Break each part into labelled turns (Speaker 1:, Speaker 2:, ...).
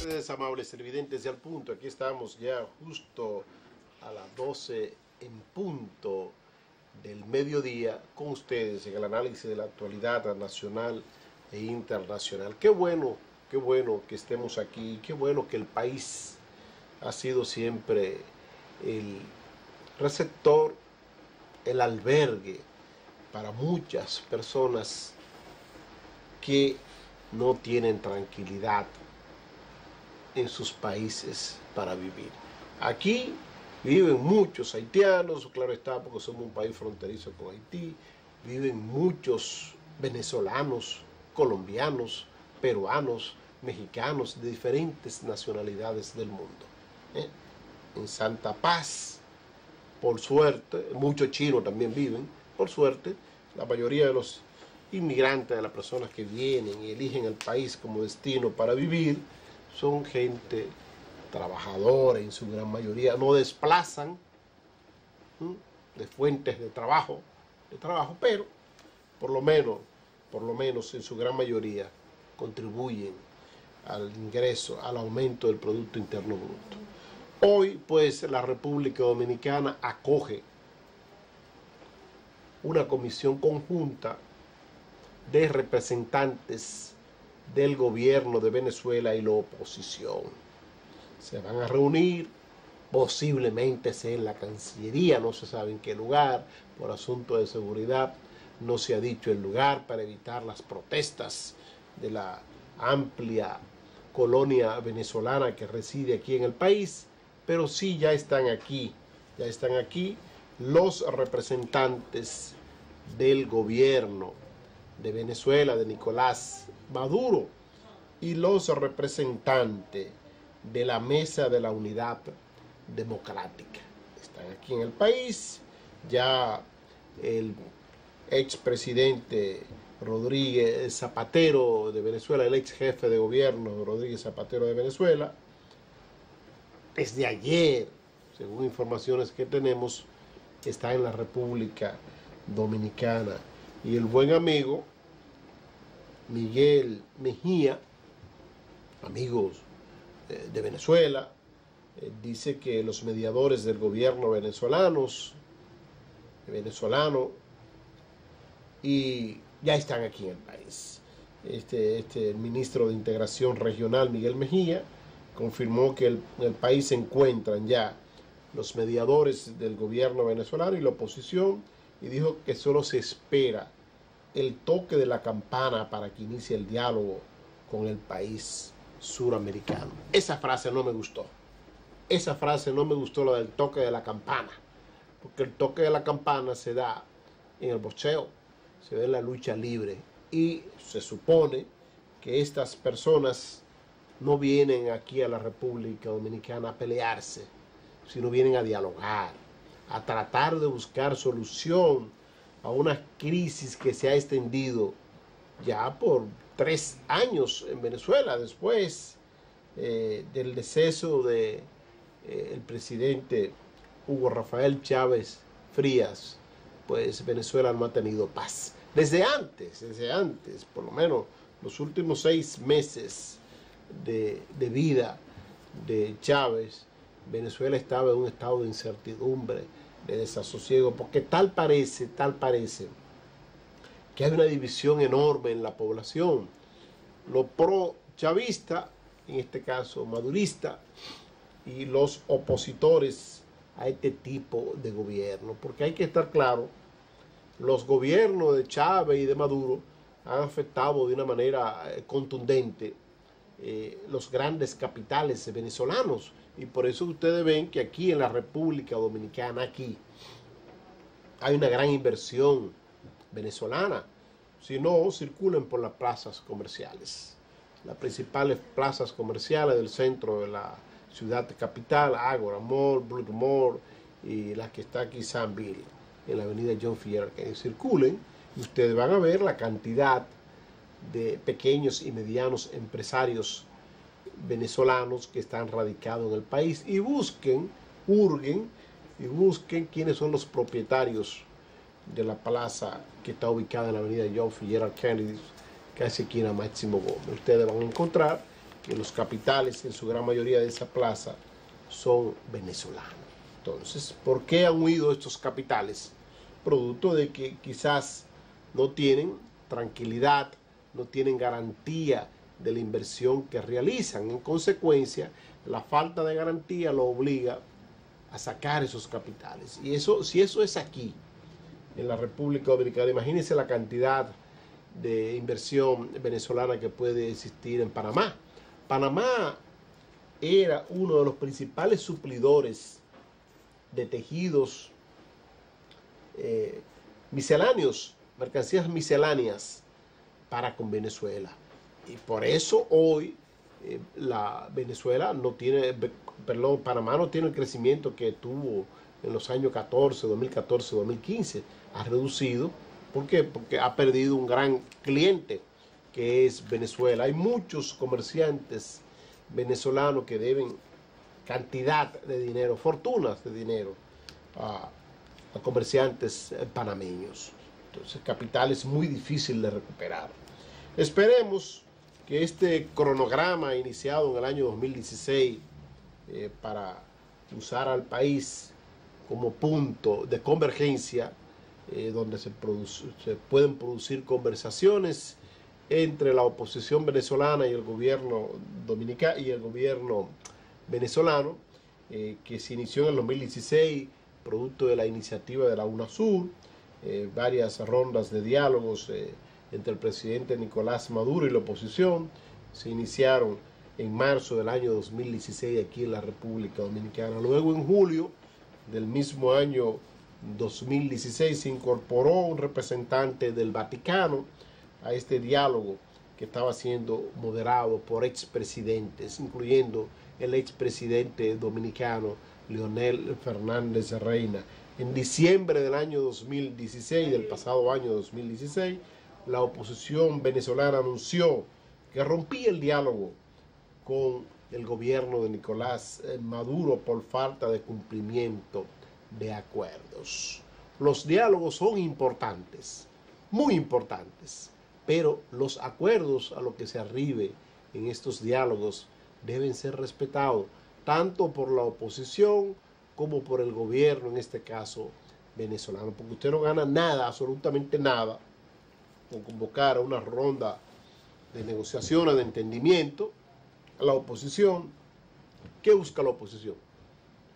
Speaker 1: tardes, amables televidentes de Al Punto. Aquí estamos ya justo a las 12 en punto del mediodía con ustedes en el análisis de la actualidad nacional e internacional. Qué bueno que estemos aquí, qué bueno que el país ha sido siempre el receptor, el albergue para muchas personas que no tienen tranquilidad en sus países para vivir. Aquí viven muchos haitianos, claro está, porque somos un país fronterizo con Haití, viven muchos venezolanos, colombianos, peruanos, mexicanos, de diferentes nacionalidades del mundo. En Santa Paz, por suerte, muchos chinos también viven, por suerte, la mayoría de los inmigrantes, de las personas que vienen y eligen el país como destino para vivir, son gente trabajadora en su gran mayoría, no desplazan de fuentes de trabajo, pero por lo menos en su gran mayoría contribuyen al ingreso, al aumento del Producto Interno Bruto. Hoy, pues, la República Dominicana acoge una comisión conjunta de representantes del gobierno de Venezuela y la oposición. Se van a reunir, posiblemente sea en la Cancillería, no se sabe en qué lugar, por asunto de seguridad, no se ha dicho el lugar para evitar las protestas de la amplia colonia venezolana que reside aquí en el país, pero sí ya están aquí los representantes del gobierno de Venezuela, de Nicolás Maduro, y los representantes de la Mesa de la Unidad Democrática. Están aquí en el país. Ya el expresidente Rodríguez Zapatero de Venezuela, el ex jefe de gobierno Rodríguez Zapatero de Venezuela, desde ayer, según informaciones que tenemos, está en la República Dominicana. Y el buen amigo Miguel Mejía, amigos de Venezuela, dice que los mediadores del gobierno venezolano y ya están aquí en el país. El ministro de Integración Regional, Miguel Mejía, confirmó que en el país se encuentran ya los mediadores del gobierno venezolano y la oposición, y dijo que solo se espera el toque de la campana para que inicie el diálogo con el país suramericano. Esa frase no me gustó. Esa frase no me gustó, la del toque de la campana. Porque el toque de la campana se da en el boxeo, se da en la lucha libre. Y se supone que estas personas no vienen aquí a la República Dominicana a pelearse, sino vienen a dialogar, a tratar de buscar solución a una crisis que se ha extendido ya por 3 años en Venezuela, después del deceso de el presidente Hugo Rafael Chávez Frías. Pues Venezuela no ha tenido paz. Desde antes, por lo menos los últimos 6 meses de vida de Chávez, Venezuela estaba en un estado de incertidumbre, de desasosiego, porque tal parece que hay una división enorme en la población. Los pro-chavistas, en este caso madurista, y los opositores a este tipo de gobierno. Porque hay que estar claro, los gobiernos de Chávez y de Maduro han afectado de una manera contundente los grandes capitales venezolanos. Y por eso ustedes ven que aquí en la República Dominicana, aquí, hay una gran inversión venezolana. Si no, circulen por las plazas comerciales. Las principales plazas comerciales del centro de la ciudad capital, Ágora Mall, Blue Mall, y la que está aquí, Sanville, en la avenida John F. que circulen, y ustedes van a ver la cantidad de pequeños y medianos empresarios venezolanos que están radicados en el país, y hurguen quiénes son los propietarios de la plaza que está ubicada en la avenida John F. Kennedy, casi aquí en la Máximo Gómez. Ustedes van a encontrar que los capitales, en su gran mayoría de esa plaza, son venezolanos. Entonces, ¿por qué han huido estos capitales? Producto de que quizás no tienen tranquilidad, no tienen garantía de la inversión que realizan. En consecuencia, la falta de garantía lo obliga a sacar esos capitales. Y eso, si eso es aquí, en la República Dominicana, imagínense la cantidad de inversión venezolana que puede existir en Panamá. Panamá era uno de los principales suplidores de tejidos misceláneos, mercancías misceláneas para con Venezuela. Y por eso hoy Panamá no tiene el crecimiento que tuvo en los años 2014, 2015. Ha reducido. ¿Por qué? Porque ha perdido un gran cliente que es Venezuela. Hay muchos comerciantes venezolanos que deben cantidad de dinero, fortunas de dinero a comerciantes panameños. Entonces, capital es muy difícil de recuperar. Esperemos que este cronograma iniciado en el año 2016 para usar al país como punto de convergencia, donde se pueden producir conversaciones entre la oposición venezolana y el gobierno dominicano y el gobierno venezolano, que se inició en el 2016, producto de la iniciativa de la UNASUR, varias rondas de diálogos entre el presidente Nicolás Maduro y la oposición, se iniciaron en marzo del año 2016 aquí en la República Dominicana. Luego, en julio del mismo año 2016, se incorporó un representante del Vaticano a este diálogo que estaba siendo moderado por expresidentes, incluyendo el expresidente dominicano Leonel Fernández Reina. En diciembre del año 2016, del pasado año 2016, la oposición venezolana anunció que rompía el diálogo con el gobierno de Nicolás Maduro por falta de cumplimiento de acuerdos. Los diálogos son importantes, muy importantes, pero los acuerdos a los que se arribe en estos diálogos deben ser respetados, tanto por la oposición como por el gobierno, en este caso venezolano, porque usted no gana nada, absolutamente nada, con convocar a una ronda de negociaciones, de entendimiento a la oposición. ¿Qué busca la oposición?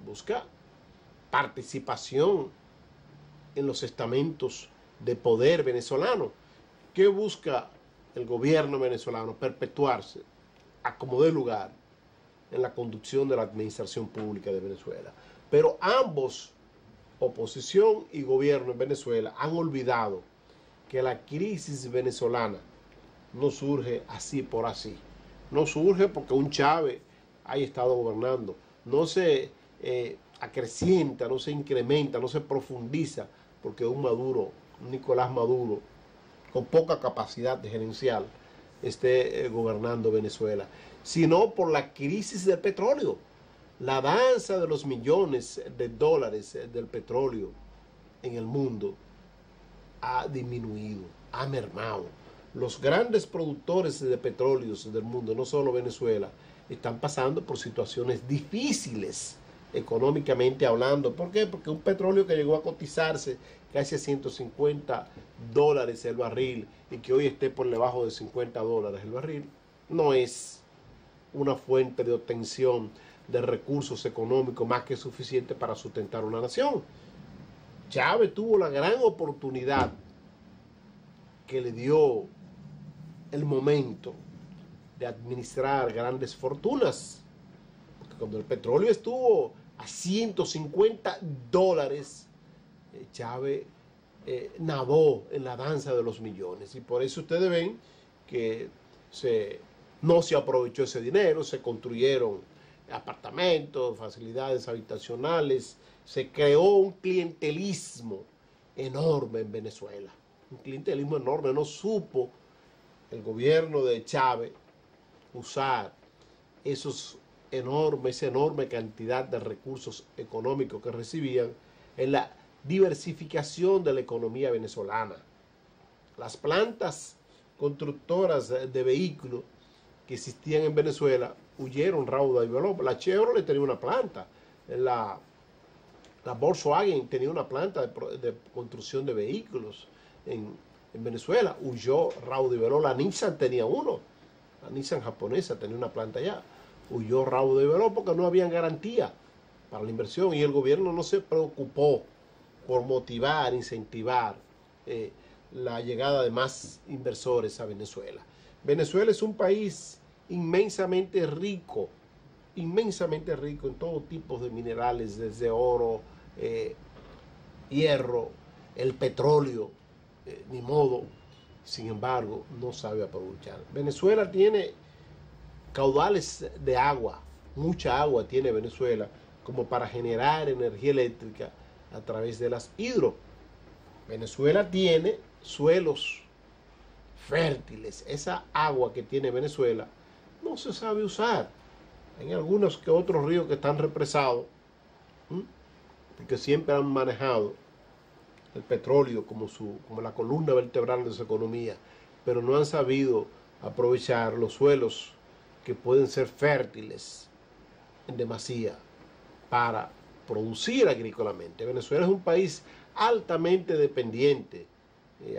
Speaker 1: Busca participación en los estamentos de poder venezolano. ¿Qué busca el gobierno venezolano? Perpetuarse, a como dé lugar, en la conducción de la administración pública de Venezuela. Pero ambos, oposición y gobierno en Venezuela, han olvidado que la crisis venezolana no surge así por así. No surge porque un Chávez haya estado gobernando. No se acrecienta, no se incrementa, no se profundiza porque un Nicolás Maduro, con poca capacidad de gerencial, esté gobernando Venezuela, sino por la crisis del petróleo. La danza de los millones de dólares del petróleo en el mundo ha disminuido, ha mermado. Los grandes productores de petróleos del mundo, no solo Venezuela, están pasando por situaciones difíciles económicamente hablando. ¿Por qué? Porque un petróleo que llegó a cotizarse casi a $150 el barril y que hoy esté por debajo de $50 el barril, no es una fuente de obtención de recursos económicos más que suficiente para sustentar una nación. Chávez tuvo la gran oportunidad que le dio el momento de administrar grandes fortunas, porque cuando el petróleo estuvo a $150, Chávez nadó en la danza de los millones, y por eso ustedes ven que no se aprovechó ese dinero, se construyeron apartamentos, facilidades habitacionales, se creó un clientelismo enorme en Venezuela, un clientelismo enorme. No supo el gobierno de Chávez usar esa enorme cantidad de recursos económicos que recibían en la diversificación de la economía venezolana. Las plantas constructoras de vehículos que existían en Venezuela huyeron rauda y veloz. La Chevrolet tenía una planta, la Volkswagen tenía una planta de construcción de vehículos en Venezuela, huyó rauda y veloz. La Nissan tenía uno, la Nissan japonesa tenía una planta allá, huyó rauda y veloz porque no había garantía para la inversión y el gobierno no se preocupó por motivar, incentivar la llegada de más inversores a Venezuela. Venezuela es un país inmensamente rico en todo tipo de minerales, desde oro, hierro, el petróleo, ni modo. Sin embargo, no sabe aprovechar. Venezuela tiene caudales de agua, mucha agua tiene Venezuela, como para generar energía eléctrica a través de las hidro. Venezuela tiene suelos fértiles. Esa agua que tiene Venezuela no se sabe usar. Hay algunos que otros ríos que están represados, porque siempre han manejado el petróleo como la columna vertebral de su economía, pero no han sabido aprovechar los suelos que pueden ser fértiles en demasía para producir agrícolamente. Venezuela es un país altamente dependiente,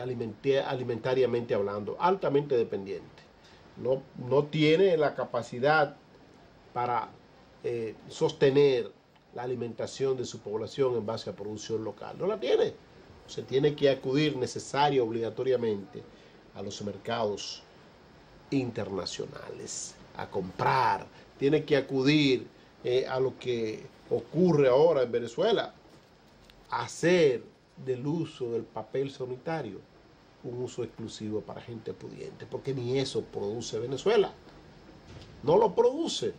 Speaker 1: alimentariamente hablando, altamente dependiente. No tiene la capacidad para sostener la alimentación de su población en base a producción local. No la tiene. Se tiene que acudir necesaria, obligatoriamente, a los mercados internacionales, a comprar. Tiene que acudir a lo que ocurre ahora en Venezuela, a hacer del uso del papel sanitario un uso exclusivo para gente pudiente, porque ni eso produce Venezuela. No lo produce.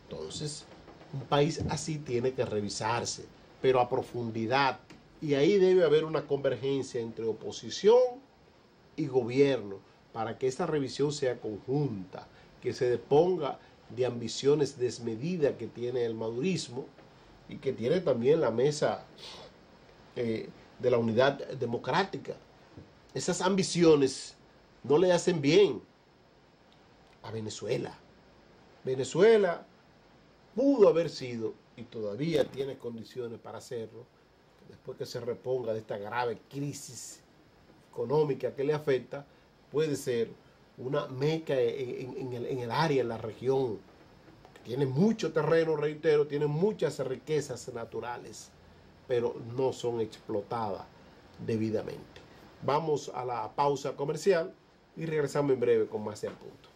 Speaker 1: Entonces, un país así tiene que revisarse, pero a profundidad. Y ahí debe haber una convergencia entre oposición y gobierno para que esta revisión sea conjunta, que se deponga de ambiciones desmedidas que tiene el madurismo y que tiene también la mesa de la unidad democrática. Esas ambiciones no le hacen bien a Venezuela. Venezuela pudo haber sido, y todavía tiene condiciones para hacerlo, después que se reponga de esta grave crisis económica que le afecta, puede ser una meca en el área, en la región. Tiene mucho terreno, reitero, tiene muchas riquezas naturales, pero no son explotadas debidamente. Vamos a la pausa comercial y regresamos en breve con más de Al Punto.